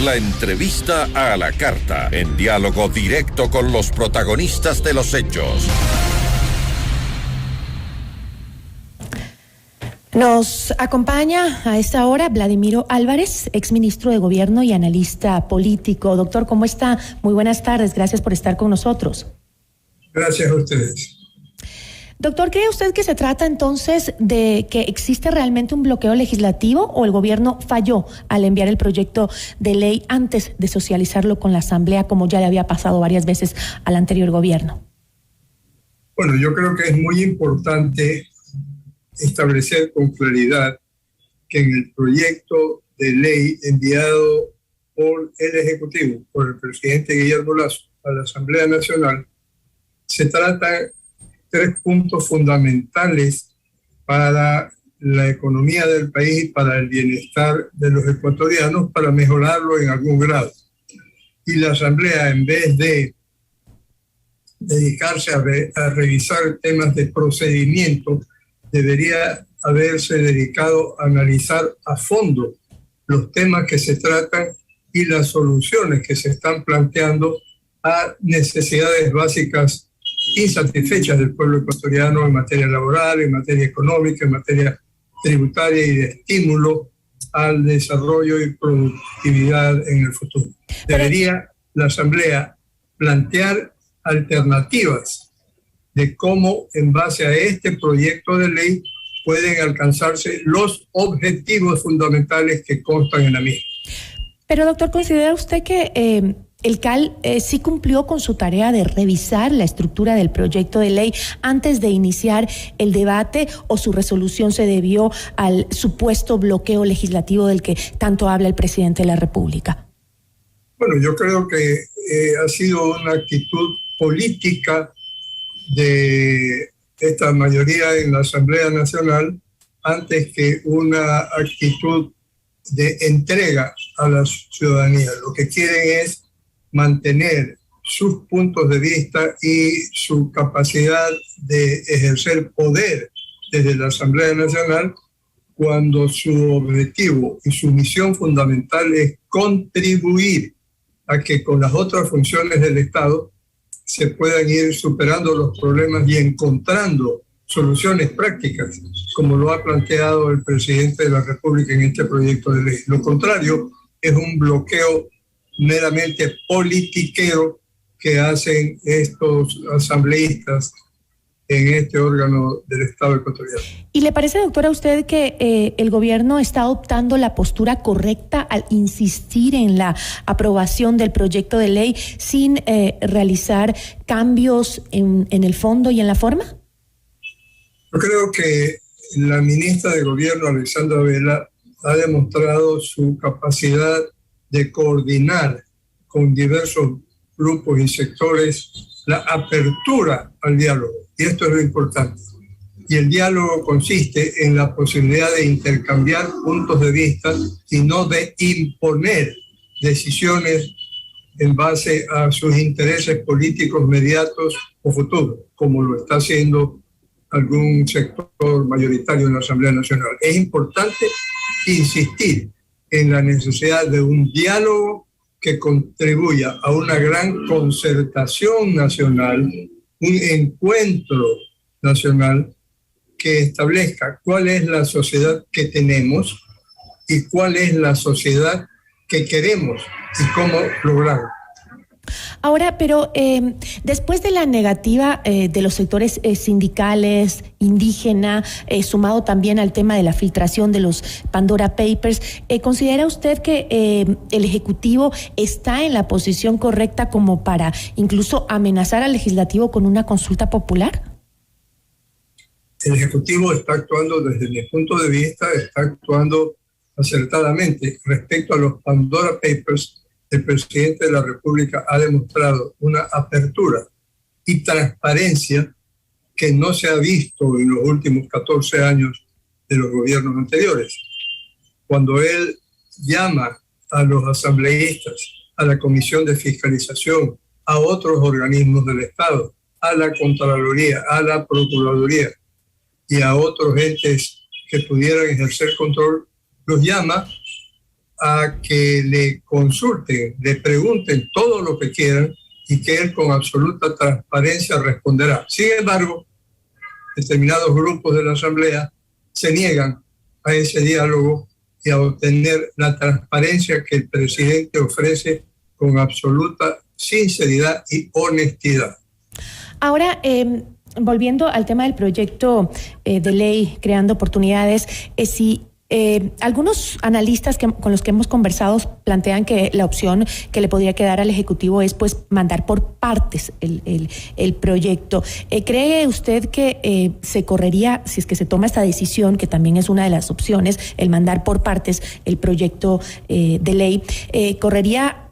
La entrevista a la carta, en diálogo directo con los protagonistas de los hechos. Nos acompaña a esta hora Vladimiro Álvarez, exministro de Gobierno y analista político. Doctor, ¿cómo está? Muy buenas tardes, gracias por estar con nosotros. Gracias a ustedes. Doctor, ¿cree usted que se trata entonces de que existe realmente un bloqueo legislativo o el gobierno falló al enviar el proyecto de ley antes de socializarlo con la Asamblea, como ya le había pasado varias veces al anterior gobierno? Bueno, yo creo que es muy importante establecer con claridad que en el proyecto de ley enviado por el Ejecutivo, por el presidente Guillermo Lasso a la Asamblea Nacional, se tratan 3 puntos fundamentales para la economía del país y para el bienestar de los ecuatorianos, para mejorarlo en algún grado. Y la Asamblea, en vez de dedicarse a revisar temas de procedimiento, debería haberse dedicado a analizar a fondo los temas que se tratan y las soluciones que se están planteando a necesidades básicas insatisfechas del pueblo ecuatoriano en materia laboral, en materia económica, en materia tributaria y de estímulo al desarrollo y productividad en el futuro. Debería la Asamblea plantear alternativas de cómo, en base a este proyecto de ley, pueden alcanzarse los objetivos fundamentales que constan en la misma. Pero, doctor, ¿considera usted que el CAL sí cumplió con su tarea de revisar la estructura del proyecto de ley antes de iniciar el debate, o su resolución se debió al supuesto bloqueo legislativo del que tanto habla el presidente de la República? Bueno, yo creo que ha sido una actitud política de esta mayoría en la Asamblea Nacional antes que una actitud de entrega a la ciudadanía. Lo que quieren es mantener sus puntos de vista y su capacidad de ejercer poder desde la Asamblea Nacional, cuando su objetivo y su misión fundamental es contribuir a que con las otras funciones del Estado se puedan ir superando los problemas y encontrando soluciones prácticas, como lo ha planteado el presidente de la República en este proyecto de ley. Lo contrario es un bloqueo meramente politiquero que hacen estos asambleístas en este órgano del Estado ecuatoriano. ¿Y le parece, doctor, a usted que el gobierno está adoptando la postura correcta al insistir en la aprobación del proyecto de ley sin realizar cambios en el fondo y en la forma? Yo creo que la ministra de Gobierno, Alexandra Vela, ha demostrado su capacidad de coordinar con diversos grupos y sectores la apertura al diálogo. Y esto es lo importante. Y el diálogo consiste en la posibilidad de intercambiar puntos de vista y no de imponer decisiones en base a sus intereses políticos mediatos o futuros, como lo está haciendo algún sector mayoritario en la Asamblea Nacional. Es importante insistir en la necesidad de un diálogo que contribuya a una gran concertación nacional, un encuentro nacional que establezca cuál es la sociedad que tenemos y cuál es la sociedad que queremos y cómo lograrlo. Ahora, pero después de la negativa de los sectores sindicales, indígena, sumado también al tema de la filtración de los Pandora Papers, ¿considera usted que el Ejecutivo está en la posición correcta como para incluso amenazar al Legislativo con una consulta popular? El Ejecutivo está actuando, desde mi punto de vista, está actuando acertadamente. Respecto a los Pandora Papers, el presidente de la República ha demostrado una apertura y transparencia que no se ha visto en los últimos 14 años de los gobiernos anteriores. Cuando él llama a los asambleístas, a la Comisión de Fiscalización, a otros organismos del Estado, a la Contraloría, a la Procuraduría y a otros entes que pudieran ejercer control, los llama a que le consulten, le pregunten todo lo que quieran y que él con absoluta transparencia responderá. Sin embargo, determinados grupos de la Asamblea se niegan a ese diálogo y a obtener la transparencia que el presidente ofrece con absoluta sinceridad y honestidad. Ahora, volviendo al tema del proyecto de ley creando oportunidades, algunos analistas con los que hemos conversado plantean que la opción que le podría quedar al Ejecutivo es pues mandar por partes el proyecto. ¿Cree usted que se correría, si es que se toma esta decisión, que también es una de las opciones, el mandar por partes el proyecto de ley, correría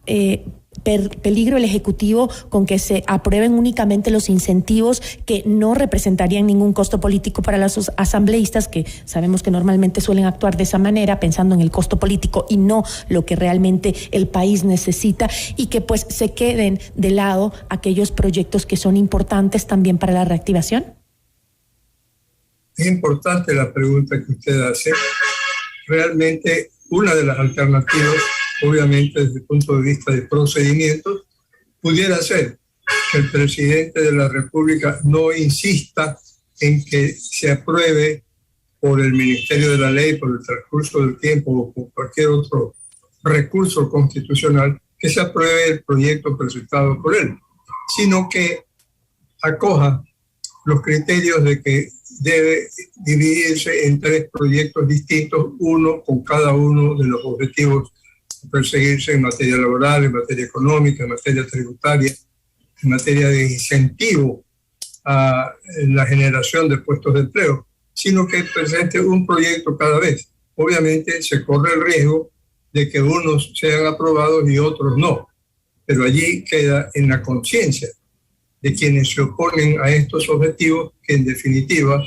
peligro el Ejecutivo con que se aprueben únicamente los incentivos que no representarían ningún costo político para los asambleístas, que sabemos que normalmente suelen actuar de esa manera, pensando en el costo político y no lo que realmente el país necesita, y que pues se queden de lado aquellos proyectos que son importantes también para la reactivación? Es importante la pregunta que usted hace. Realmente una de las alternativas, obviamente desde el punto de vista de procedimientos, pudiera ser que el presidente de la República no insista en que se apruebe por el Ministerio de la Ley, por el transcurso del tiempo o por cualquier otro recurso constitucional, que se apruebe el proyecto presentado por él, sino que acoja los criterios de que debe dividirse en 3 proyectos distintos, uno con cada uno de los objetivos a perseguirse en materia laboral, en materia económica, en materia tributaria, en materia de incentivo a la generación de puestos de empleo, sino que presente un proyecto cada vez. Obviamente se corre el riesgo de que unos sean aprobados y otros no, pero allí queda en la conciencia de quienes se oponen a estos objetivos, que en definitiva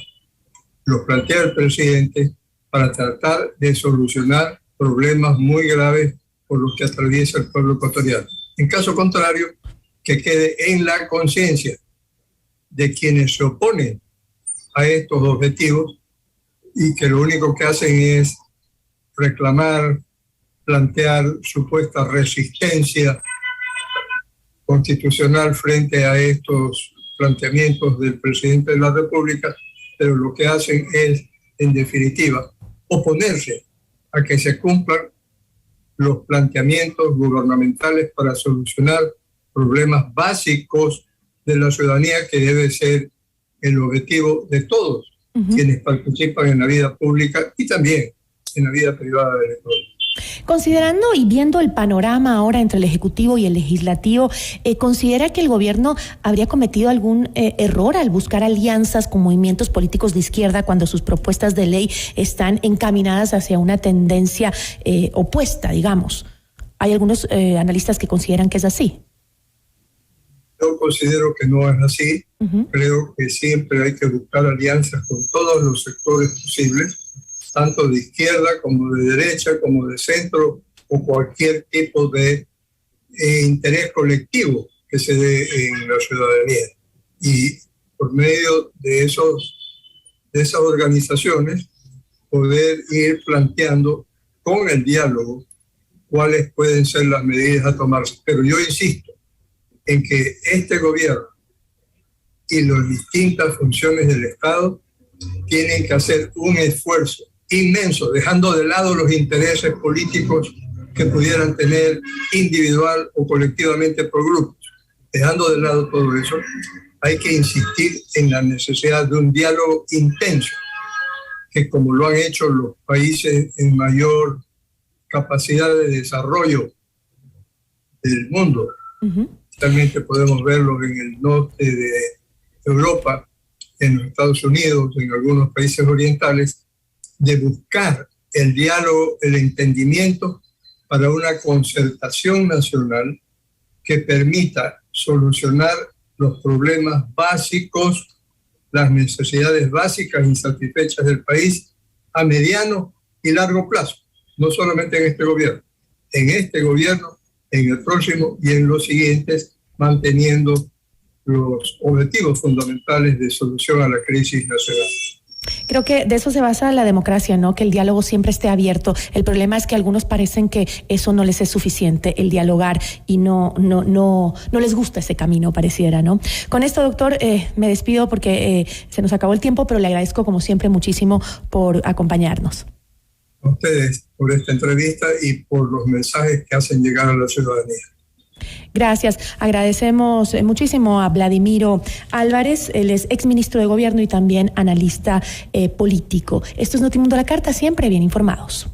los plantea el presidente para tratar de solucionar problemas muy graves por los que atraviesa el pueblo ecuatoriano. En caso contrario, que quede en la conciencia de quienes se oponen a estos objetivos y que lo único que hacen es reclamar, plantear supuesta resistencia constitucional frente a estos planteamientos del presidente de la República, pero lo que hacen es, en definitiva, oponerse a que se cumplan los planteamientos gubernamentales para solucionar problemas básicos de la ciudadanía, que debe ser el objetivo de todos quienes participan en la vida pública y también en la vida privada del Estado. Considerando y viendo el panorama ahora entre el Ejecutivo y el Legislativo, ¿considera que el gobierno habría cometido algún error al buscar alianzas con movimientos políticos de izquierda cuando sus propuestas de ley están encaminadas hacia una tendencia opuesta, digamos? Hay algunos analistas que consideran que es así. Yo considero que no es así. Creo que siempre hay que buscar alianzas con todos los sectores posibles, tanto de izquierda como de derecha, como de centro, o cualquier tipo de interés colectivo que se dé en la ciudadanía. Y por medio de esas organizaciones, poder ir planteando con el diálogo cuáles pueden ser las medidas a tomarse. Pero yo insisto en que este gobierno y las distintas funciones del Estado tienen que hacer un esfuerzo inmenso, dejando de lado los intereses políticos que pudieran tener individual o colectivamente por grupos. Dejando de lado todo eso, hay que insistir en la necesidad de un diálogo intenso, que como lo han hecho los países en mayor capacidad de desarrollo del mundo, realmente podemos verlo en el norte de Europa, en los Estados Unidos, en algunos países orientales, de buscar el diálogo, el entendimiento para una concertación nacional que permita solucionar los problemas básicos, las necesidades básicas insatisfechas del país a mediano y largo plazo, no solamente en este gobierno, en el próximo y en los siguientes, manteniendo los objetivos fundamentales de solución a la crisis nacional. Creo que de eso se basa la democracia, ¿no? Que el diálogo siempre esté abierto. El problema es que a algunos parecen que eso no les es suficiente, el dialogar, y no les gusta ese camino, pareciera, ¿no? Con esto, doctor, me despido porque se nos acabó el tiempo, pero le agradezco como siempre muchísimo por acompañarnos. A ustedes por esta entrevista y por los mensajes que hacen llegar a la ciudadanía. Gracias. Agradecemos muchísimo a Vladimiro Álvarez, él es exministro de Gobierno y también analista político. Esto es Notimundo a la Carta, siempre bien informados.